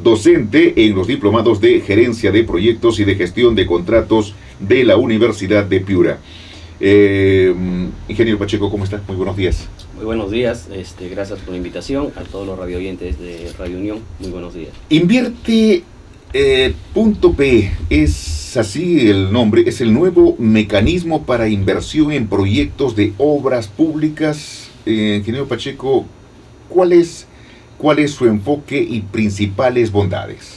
docente en los diplomados de Gerencia de Proyectos y de Gestión de Contratos de la Universidad de Piura. Ingeniero Pacheco, ¿cómo está? Muy buenos días. Muy buenos días, gracias por la invitación a todos los radioyentes de Radio Unión. Muy buenos días. Invierte.p es así el nombre, es el nuevo mecanismo para inversión en proyectos de obras públicas. Ingeniero Pacheco, ¿cuál es su enfoque y principales bondades?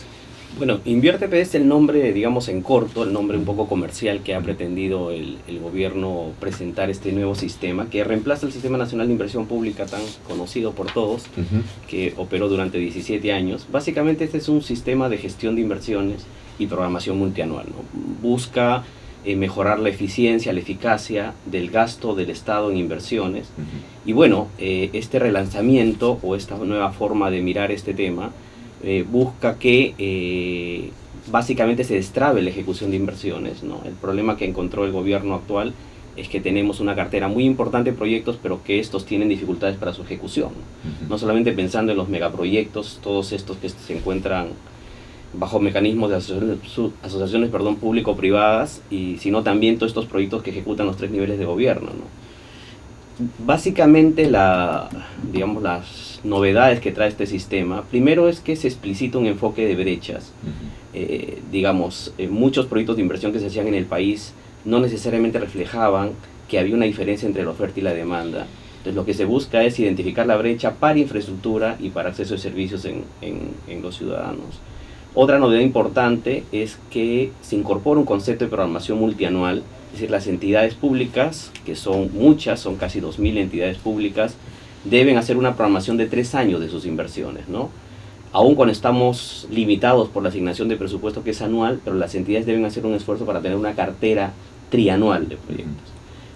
Bueno, Invierte.p es el nombre, digamos en corto, el nombre un poco comercial que ha pretendido el gobierno presentar este nuevo sistema, que reemplaza el Sistema Nacional de Inversión Pública tan conocido por todos, que operó durante 17 años. Básicamente este es un sistema de gestión de inversiones y programación multianual, ¿no? Busca mejorar la eficiencia, la eficacia del gasto del Estado en inversiones. Y bueno, este relanzamiento o esta nueva forma de mirar este tema busca que básicamente se destrabe la ejecución de inversiones, ¿no? El problema que encontró el gobierno actual es que tenemos una cartera muy importante de proyectos, pero que estos tienen dificultades para su ejecución, ¿no? No solamente pensando en los megaproyectos, todos estos que se encuentran bajo mecanismos de asociaciones público-privadas, sino también todos estos proyectos que ejecutan los 3 niveles de gobierno, ¿no? Básicamente las novedades que trae este sistema, primero es que se explicita un enfoque de brechas. Muchos proyectos de inversión que se hacían en el país no necesariamente reflejaban que había una diferencia entre la oferta y la demanda. Entonces lo que se busca es identificar la brecha para infraestructura y para acceso a servicios en los ciudadanos. Otra novedad importante es que se incorpora un concepto de programación multianual, es decir, las entidades públicas, que son muchas, son casi 2.000 entidades públicas, deben hacer una programación de 3 años de sus inversiones, ¿no? Aún cuando estamos limitados por la asignación de presupuesto que es anual, pero las entidades deben hacer un esfuerzo para tener una cartera trianual de proyectos.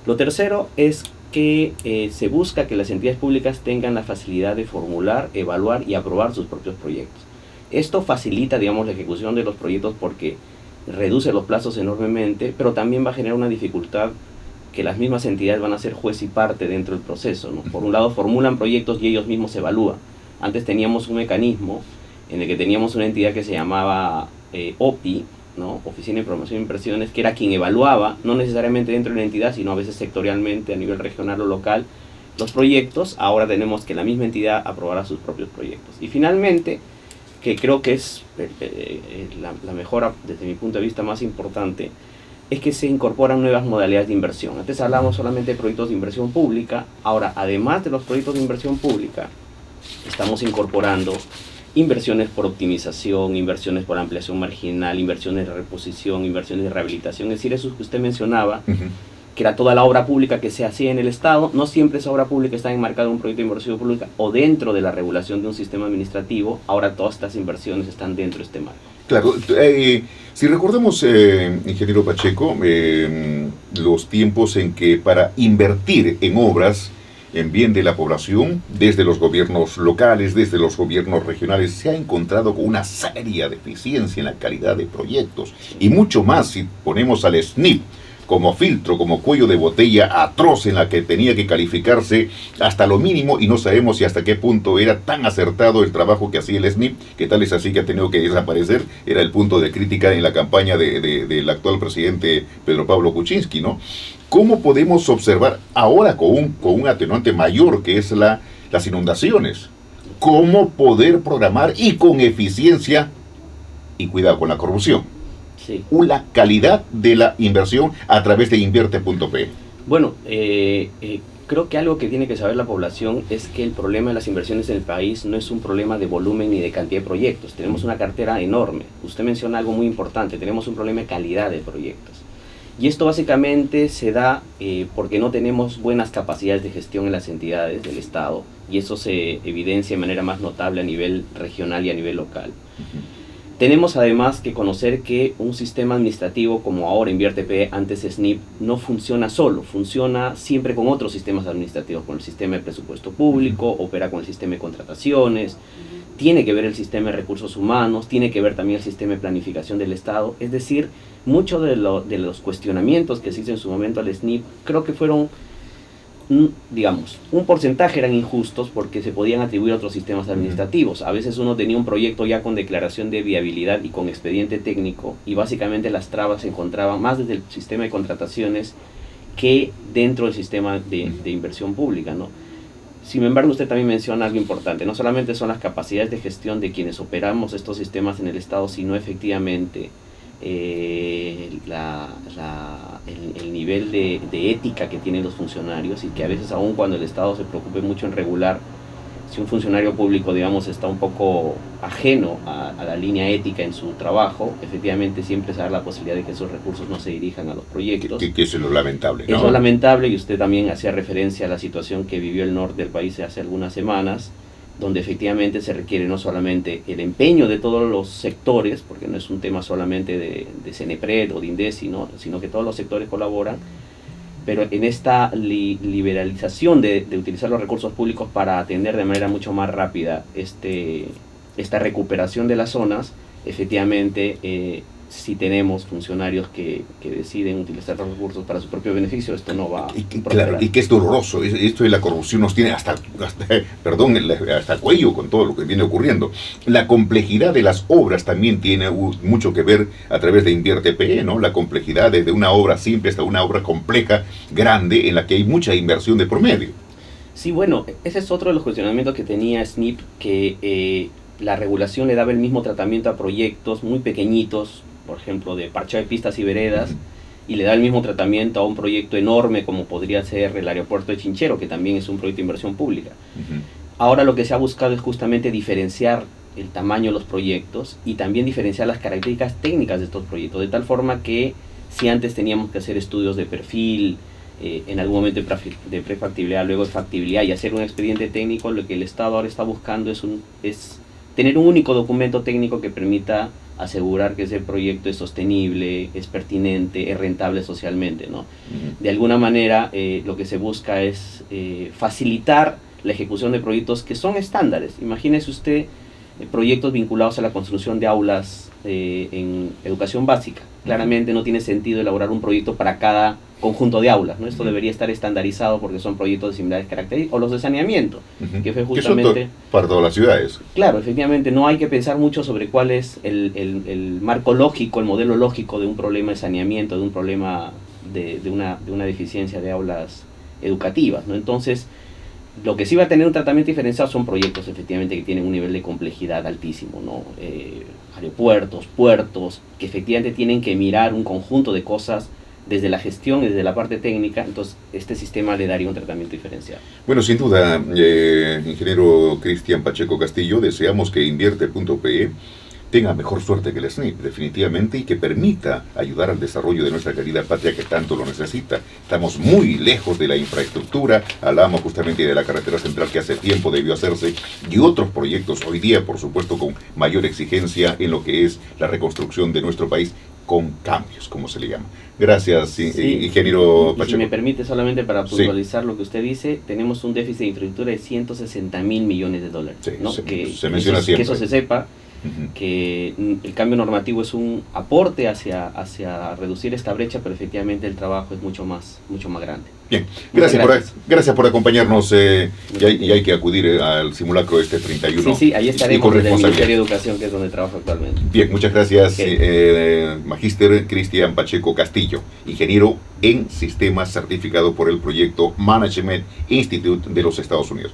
Lo tercero es que se busca que las entidades públicas tengan la facilidad de formular, evaluar y aprobar sus propios proyectos. Esto facilita, la ejecución de los proyectos porque reduce los plazos enormemente, pero también va a generar una dificultad que las mismas entidades van a ser juez y parte dentro del proceso, ¿no? Por un lado formulan proyectos y ellos mismos se evalúan. Antes teníamos un mecanismo en el que teníamos una entidad que se llamaba OPI, ¿no? Oficina de Promoción de Inversiones, que era quien evaluaba, no necesariamente dentro de la entidad, sino a veces sectorialmente a nivel regional o local, los proyectos. Ahora tenemos que la misma entidad aprobará sus propios proyectos. Y finalmente, que creo que es la mejora desde mi punto de vista más importante, es que se incorporan nuevas modalidades de inversión. Antes hablábamos solamente de proyectos de inversión pública, ahora además de los proyectos de inversión pública, estamos incorporando inversiones por optimización, inversiones por ampliación marginal, inversiones de reposición, inversiones de rehabilitación, es decir, eso que usted mencionaba, que era toda la obra pública que se hacía en el Estado. No siempre esa obra pública está enmarcada en un proyecto de inversión pública o dentro de la regulación de un sistema administrativo. Ahora todas estas inversiones están dentro de este marco. Claro, si recordamos, ingeniero Pacheco, los tiempos en que para invertir en obras en bien de la población, desde los gobiernos locales, desde los gobiernos regionales, se ha encontrado con una seria deficiencia en la calidad de proyectos, y mucho más si ponemos al SNIP como filtro, como cuello de botella atroz en la que tenía que calificarse hasta lo mínimo, y no sabemos si hasta qué punto era tan acertado el trabajo que hacía el SNIP, que tal es así que ha tenido que desaparecer. Era el punto de crítica en la campaña del actual presidente Pedro Pablo Kuczynski, ¿no? ¿Cómo podemos observar ahora con un atenuante mayor que es las inundaciones? ¿Cómo poder programar y con eficiencia, y cuidado con la corrupción, la calidad de la inversión a través de Invierte.p? Bueno, creo que algo que tiene que saber la población es que el problema de las inversiones en el país no es un problema de volumen ni de cantidad de proyectos. Tenemos una cartera enorme. Usted menciona algo muy importante, tenemos un problema de calidad de proyectos. Y esto básicamente se da porque no tenemos buenas capacidades de gestión en las entidades del Estado, y eso se evidencia de manera más notable a nivel regional y a nivel local. Tenemos además que conocer que un sistema administrativo como ahora Invierte.p, antes SNIP, no funciona solo, funciona siempre con otros sistemas administrativos, con el sistema de presupuesto público, opera con el sistema de contrataciones, tiene que ver el sistema de recursos humanos, tiene que ver también el sistema de planificación del Estado. Es decir, muchos de los cuestionamientos que se hizo en su momento al SNIP creo que fueron digamos, un porcentaje eran injustos porque se podían atribuir a otros sistemas administrativos. A veces uno tenía un proyecto ya con declaración de viabilidad y con expediente técnico, y básicamente las trabas se encontraban más desde el sistema de contrataciones que dentro del sistema de inversión pública, ¿no? Sin embargo, usted también menciona algo importante. No solamente son las capacidades de gestión de quienes operamos estos sistemas en el Estado, sino efectivamente el nivel de ética que tienen los funcionarios, y que a veces, aun cuando el Estado se preocupe mucho en regular, si un funcionario público, digamos, está un poco ajeno a la línea ética en su trabajo, efectivamente siempre se da la posibilidad de que esos recursos no se dirijan a los proyectos. Que eso es lo lamentable, ¿no? Eso es lamentable, y usted también hacía referencia a la situación que vivió el norte del país hace algunas semanas, donde efectivamente se requiere no solamente el empeño de todos los sectores, porque no es un tema solamente de CENEPRED o de INDECI, ¿no?, sino que todos los sectores colaboran, pero en esta liberalización de utilizar los recursos públicos para atender de manera mucho más rápida esta recuperación de las zonas, efectivamente, si tenemos funcionarios que deciden utilizar los recursos para su propio beneficio, esto no va a prosperar. Claro, y que es doloroso. Esto de la corrupción nos tiene hasta el cuello con todo lo que viene ocurriendo. La complejidad de las obras también tiene mucho que ver a través de Invierte.pe, ¿no? La complejidad desde una obra simple hasta una obra compleja, grande, en la que hay mucha inversión de por medio. Sí, bueno, ese es otro de los cuestionamientos que tenía SNIP, que la regulación le daba el mismo tratamiento a proyectos muy pequeñitos, por ejemplo, de parcheo de pistas y veredas, y le da el mismo tratamiento a un proyecto enorme como podría ser el aeropuerto de Chinchero, que también es un proyecto de inversión pública. Ahora lo que se ha buscado es justamente diferenciar el tamaño de los proyectos y también diferenciar las características técnicas de estos proyectos, de tal forma que si antes teníamos que hacer estudios de perfil, en algún momento de prefactibilidad, luego de factibilidad, y hacer un expediente técnico, lo que el Estado ahora está buscando es tener un único documento técnico que permita asegurar que ese proyecto es sostenible, es pertinente, es rentable socialmente, ¿no? De alguna manera, lo que se busca es facilitar la ejecución de proyectos que son estándares. Imagínese usted proyectos vinculados a la construcción de aulas en educación básica. Claramente no tiene sentido elaborar un proyecto para cada conjunto de aulas, ¿no? Esto debería estar estandarizado porque son proyectos de similares características, o los de saneamiento, que fue justamente... para todas las ciudades. Claro, efectivamente, no hay que pensar mucho sobre cuál es el marco lógico, el modelo lógico de un problema de saneamiento, de un problema de una deficiencia de aulas educativas, ¿no? Entonces, lo que sí va a tener un tratamiento diferenciado son proyectos efectivamente que tienen un nivel de complejidad altísimo, ¿no? Aeropuertos, puertos, que efectivamente tienen que mirar un conjunto de cosas desde la gestión y desde la parte técnica. Entonces este sistema le daría un tratamiento diferenciado. Bueno, sin duda, ingeniero Cristian Pacheco Castillo, deseamos que Invierte.pe tenga mejor suerte que el SNIP, definitivamente, y que permita ayudar al desarrollo de nuestra querida patria que tanto lo necesita. Estamos muy lejos de la infraestructura, hablamos justamente de la carretera central que hace tiempo debió hacerse, y otros proyectos hoy día, por supuesto, con mayor exigencia en lo que es la reconstrucción de nuestro país, con cambios, como se le llama. Gracias, sí, ingeniero Pacheco. Si me permite, solamente para puntualizar lo que usted dice, tenemos un déficit de infraestructura de 160.000 millones de dólares. Sí, ¿no? se que menciona siempre. Que eso se sepa, que el cambio normativo es un aporte hacia reducir esta brecha, pero efectivamente el trabajo es mucho más grande. Bien, gracias por acompañarnos, y hay que acudir al simulacro este 31. Sí, ahí estaremos desde el Ministerio de Educación, que es donde trabajo actualmente. Bien, muchas gracias, Magíster Cristian Pacheco Castillo, ingeniero en sistemas certificado por el proyecto Management Institute de los Estados Unidos.